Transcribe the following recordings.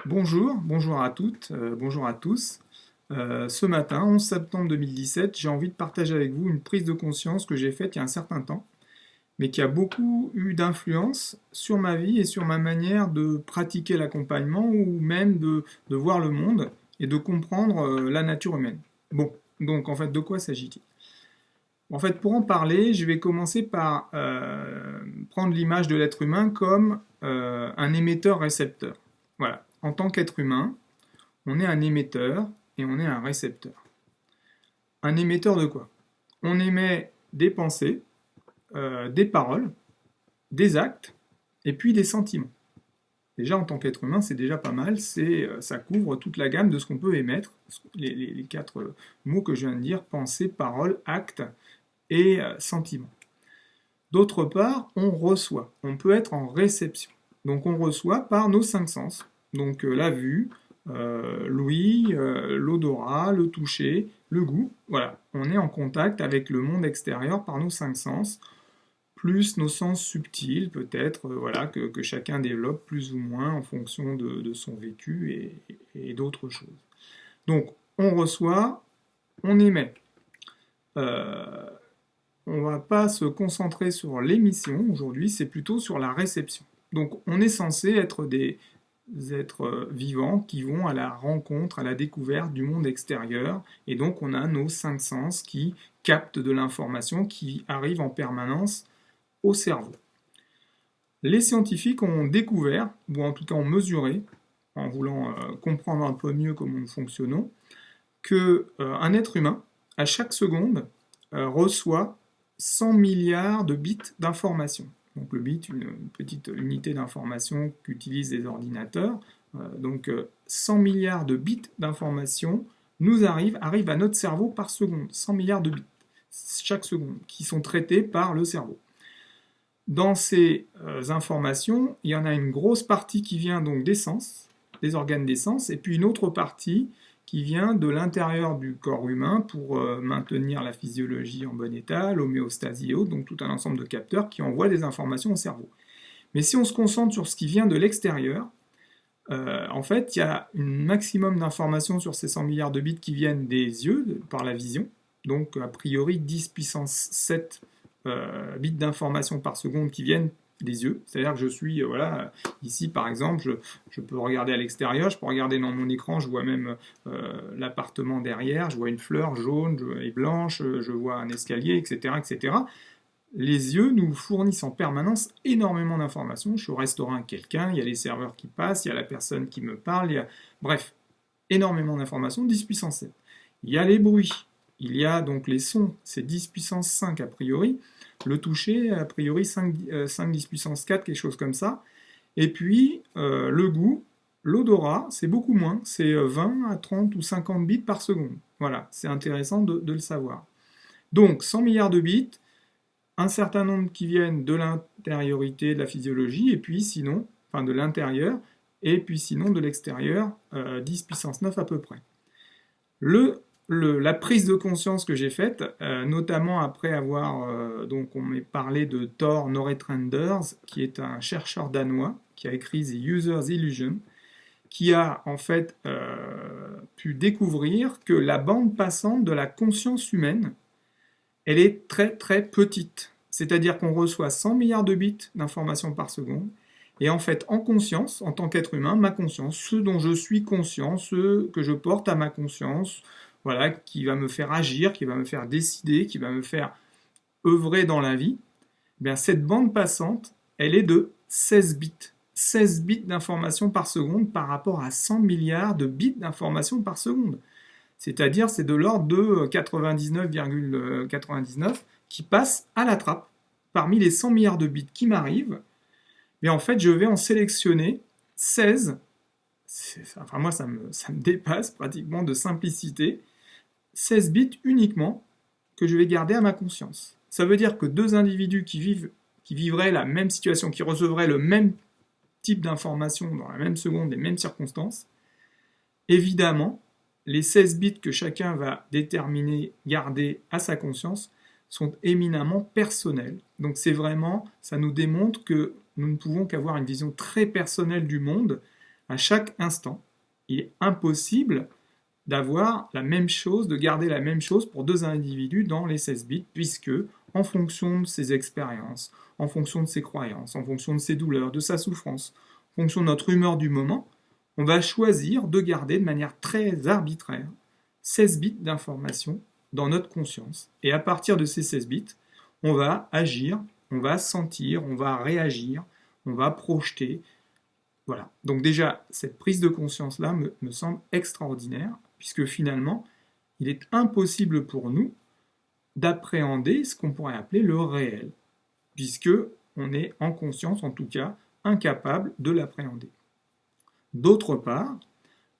Bonjour à toutes, bonjour à tous. Ce matin, 11 septembre 2017, j'ai envie de partager avec vous une prise de conscience que j'ai faite il y a un certain temps, mais qui a beaucoup eu d'influence sur ma vie et sur ma manière de pratiquer l'accompagnement ou même de voir le monde et de comprendre la nature humaine. Bon, donc en fait, de quoi s'agit-il? En fait, pour en parler, je vais commencer par prendre l'image de l'être humain comme un émetteur-récepteur. Voilà. En tant qu'être humain, on est un émetteur et on est un récepteur. Un émetteur de quoi? On émet des pensées, des paroles, des actes et puis des sentiments. Déjà, en tant qu'être humain, c'est déjà pas mal, ça couvre toute la gamme de ce qu'on peut émettre, les quatre mots que je viens de dire, pensée, parole, acte et sentiment. D'autre part, on reçoit, on peut être en réception. Donc on reçoit par nos cinq sens, donc la vue, l'ouïe, l'odorat, le toucher, le goût. Voilà, on est en contact avec le monde extérieur par nos cinq sens, plus nos sens subtils peut-être, voilà, que chacun développe plus ou moins en fonction de son vécu et d'autres choses. Donc on reçoit, on émet. Euh, on va pas se concentrer sur l'émission aujourd'hui, c'est plutôt sur la réception. Donc on est censé être des êtres vivants qui vont à la rencontre, à la découverte du monde extérieur, et donc on a nos cinq sens qui captent de l'information qui arrive en permanence au cerveau. Les scientifiques ont découvert, ou en tout cas ont mesuré, en voulant comprendre un peu mieux comment nous fonctionnons, que un être humain, à chaque seconde, reçoit 100 milliards de bits d'information. Donc le bit, une petite unité d'information qu'utilisent les ordinateurs. Donc 100 milliards de bits d'information arrivent à notre cerveau par seconde. 100 milliards de bits chaque seconde qui sont traités par le cerveau. Dans ces informations, il y en a une grosse partie qui vient donc des sens, des organes des sens, et puis une autre partie qui vient de l'intérieur du corps humain pour maintenir la physiologie en bon état, l'homéostasie et autres, donc tout un ensemble de capteurs qui envoient des informations au cerveau. Mais si on se concentre sur ce qui vient de l'extérieur, en fait, il y a un maximum d'informations sur ces 100 milliards de bits qui viennent des yeux, par la vision, donc a priori 10 puissance 7 bits d'informations par seconde qui viennent des yeux. C'est-à-dire que je suis, voilà, ici par exemple, je peux regarder à l'extérieur, je peux regarder dans mon écran, je vois même l'appartement derrière, je vois une fleur jaune et blanche, je vois un escalier, etc., etc. Les yeux nous fournissent en permanence énormément d'informations. Je suis au restaurant avec quelqu'un, il y a les serveurs qui passent, il y a la personne qui me parle, bref, énormément d'informations, 10 puissance 7. Il y a les bruits, il y a donc les sons, c'est 10 puissance 5 a priori, le toucher, a priori 5 10 puissance 4, quelque chose comme ça. Et puis le goût, l'odorat, c'est beaucoup moins, c'est 20 à 30 ou 50 bits par seconde. Voilà, c'est intéressant de le savoir. Donc 100 milliards de bits, un certain nombre qui viennent de l'intériorité, de la physiologie, et puis sinon, enfin de l'intérieur, et puis sinon de l'extérieur, 10 puissance 9 à peu près. La prise de conscience que j'ai faite, notamment après avoir, donc on m'est parlé de Thor Noretrenders, qui est un chercheur danois, qui a écrit The User's Illusion, qui a en fait pu découvrir que la bande passante de la conscience humaine, elle est très très petite. C'est-à-dire qu'on reçoit 100 milliards de bits d'informations par seconde, et en fait, en conscience, en tant qu'être humain, ma conscience, ce dont je suis conscient, ce que je porte à ma conscience, voilà, qui va me faire agir, qui va me faire décider, qui va me faire œuvrer dans la vie, eh bien cette bande passante, elle est de 16 bits. 16 bits d'informations par seconde par rapport à 100 milliards de bits d'informations par seconde. C'est-à-dire, c'est de l'ordre de 99,99 qui passe à la trappe parmi les 100 milliards de bits qui m'arrivent. Mais en fait, je vais en sélectionner 16. Enfin, moi, ça me dépasse pratiquement de simplicité. 16 bits uniquement que je vais garder à ma conscience. Ça veut dire que deux individus qui vivraient la même situation, qui recevraient le même type d'information dans la même seconde, les mêmes circonstances, évidemment, les 16 bits que chacun va déterminer, garder à sa conscience, sont éminemment personnels. Donc ça nous démontre que nous ne pouvons qu'avoir une vision très personnelle du monde, À chaque instant, il est impossible d'avoir la même chose, de garder la même chose pour deux individus dans les 16 bits, puisque, en fonction de ses expériences, en fonction de ses croyances, en fonction de ses douleurs, de sa souffrance, en fonction de notre humeur du moment, on va choisir de garder de manière très arbitraire 16 bits d'information dans notre conscience. Et à partir de ces 16 bits, on va agir, on va sentir, on va réagir, on va projeter. Voilà. Donc déjà, cette prise de conscience-là me semble extraordinaire, puisque finalement, il est impossible pour nous d'appréhender ce qu'on pourrait appeler le réel, puisque on est en conscience, en tout cas, incapable de l'appréhender. D'autre part,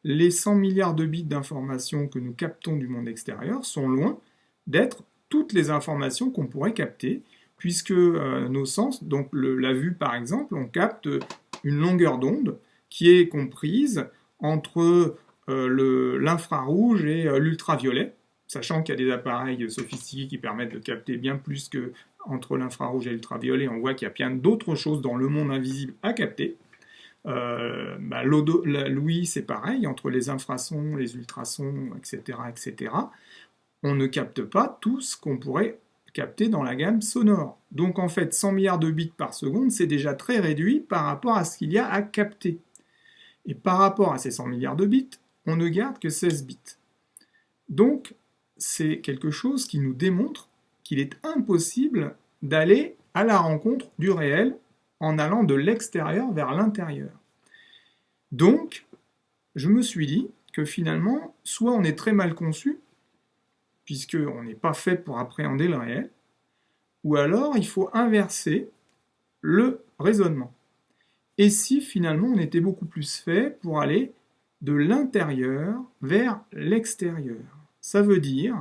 les 100 milliards de bits d'informations que nous captons du monde extérieur sont loin d'être toutes les informations qu'on pourrait capter, puisque nos sens, donc la vue par exemple, on capte une longueur d'onde qui est comprise entre l'infrarouge et l'ultraviolet, sachant qu'il y a des appareils sophistiqués qui permettent de capter bien plus que entre l'infrarouge et l'ultraviolet. On voit qu'il y a plein d'autres choses dans le monde invisible à capter. L'ouïe, c'est pareil, entre les infrasons, les ultrasons, etc., etc. On ne capte pas tout ce qu'on pourrait capter dans la gamme sonore. Donc en fait, 100 milliards de bits par seconde, c'est déjà très réduit par rapport à ce qu'il y a à capter. Et par rapport à ces 100 milliards de bits, on ne garde que 16 bits. Donc, c'est quelque chose qui nous démontre qu'il est impossible d'aller à la rencontre du réel en allant de l'extérieur vers l'intérieur. Donc, je me suis dit que finalement, soit on est très mal conçu, puisqu'on n'est pas fait pour appréhender le réel, ou alors il faut inverser le raisonnement. Et si finalement on était beaucoup plus fait pour aller de l'intérieur vers l'extérieur? Ça veut dire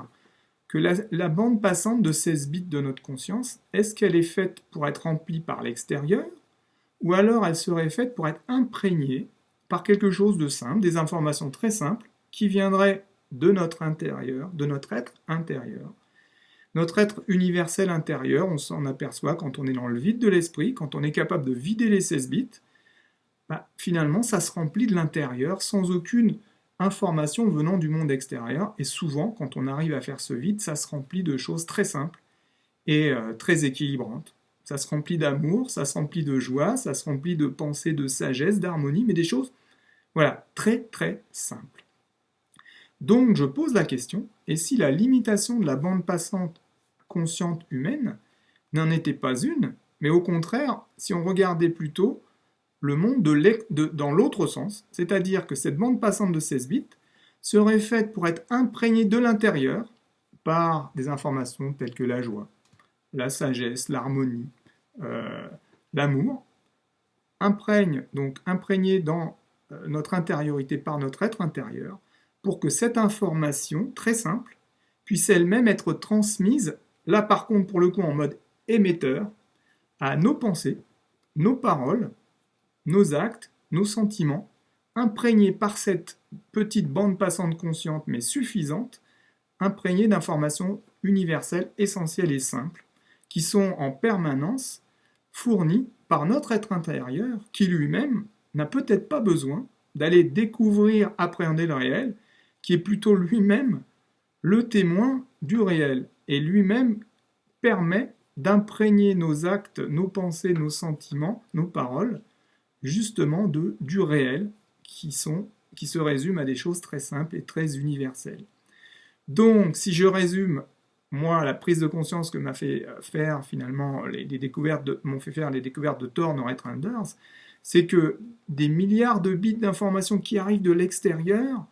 que la bande passante de 16 bits de notre conscience, est-ce qu'elle est faite pour être remplie par l'extérieur, ou alors elle serait faite pour être imprégnée par quelque chose de simple, des informations très simples, qui viendraient de notre intérieur, de notre être intérieur. Notre être universel intérieur, on s'en aperçoit quand on est dans le vide de l'esprit, quand on est capable de vider les 16 bits, finalement ça se remplit de l'intérieur sans aucune information venant du monde extérieur, et souvent quand on arrive à faire ce vide, ça se remplit de choses très simples et très équilibrantes. Ça se remplit d'amour, ça se remplit de joie, ça se remplit de pensée, de sagesse, d'harmonie, mais des choses, voilà, très très simples. Donc je pose la question, et si la limitation de la bande passante consciente humaine n'en était pas une, mais au contraire, si on regardait plutôt le monde dans l'autre sens, c'est-à-dire que cette bande passante de 16 bits serait faite pour être imprégnée de l'intérieur par des informations telles que la joie, la sagesse, l'harmonie, l'amour, donc imprégnée dans notre intériorité par notre être intérieur, pour que cette information, très simple, puisse elle-même être transmise, là par contre pour le coup en mode émetteur, à nos pensées, nos paroles, nos actes, nos sentiments, imprégnés par cette petite bande passante consciente mais suffisante, imprégnés d'informations universelles, essentielles et simples, qui sont en permanence fournies par notre être intérieur, qui lui-même n'a peut-être pas besoin d'aller découvrir, appréhender le réel, qui est plutôt lui-même le témoin du réel, et lui-même permet d'imprégner nos actes, nos pensées, nos sentiments, nos paroles, justement du réel, qui se résument à des choses très simples et très universelles. Donc, si je résume, moi, la prise de conscience que m'a fait faire finalement m'ont fait faire les découvertes de Thor Noreth Anders, c'est que des milliards de bits d'informations qui arrivent de l'extérieur,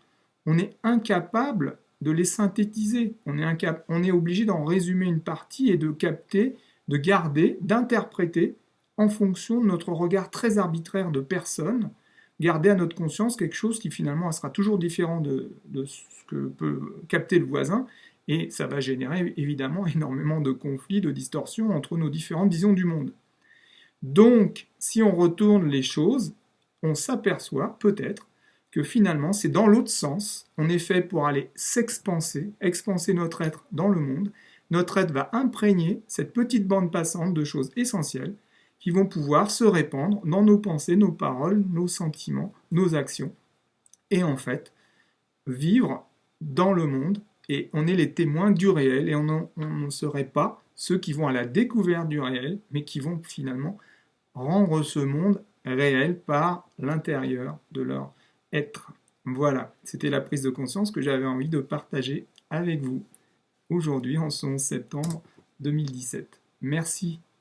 on est incapable de les synthétiser. On est obligé d'en résumer une partie et de capter, de garder, d'interpréter en fonction de notre regard très arbitraire de personne, garder à notre conscience quelque chose qui finalement sera toujours différent de ce que peut capter le voisin, et ça va générer évidemment énormément de conflits, de distorsions entre nos différentes visions du monde. Donc, si on retourne les choses, on s'aperçoit peut-être que finalement c'est dans l'autre sens, on est fait pour aller s'expanser, expanser notre être dans le monde, notre être va imprégner cette petite bande passante de choses essentielles, qui vont pouvoir se répandre dans nos pensées, nos paroles, nos sentiments, nos actions, et en fait, vivre dans le monde, et on est les témoins du réel, et on ne serait pas ceux qui vont à la découverte du réel, mais qui vont finalement rendre ce monde réel par l'intérieur de leur être. Voilà, c'était la prise de conscience que j'avais envie de partager avec vous aujourd'hui en ce 11 septembre 2017. Merci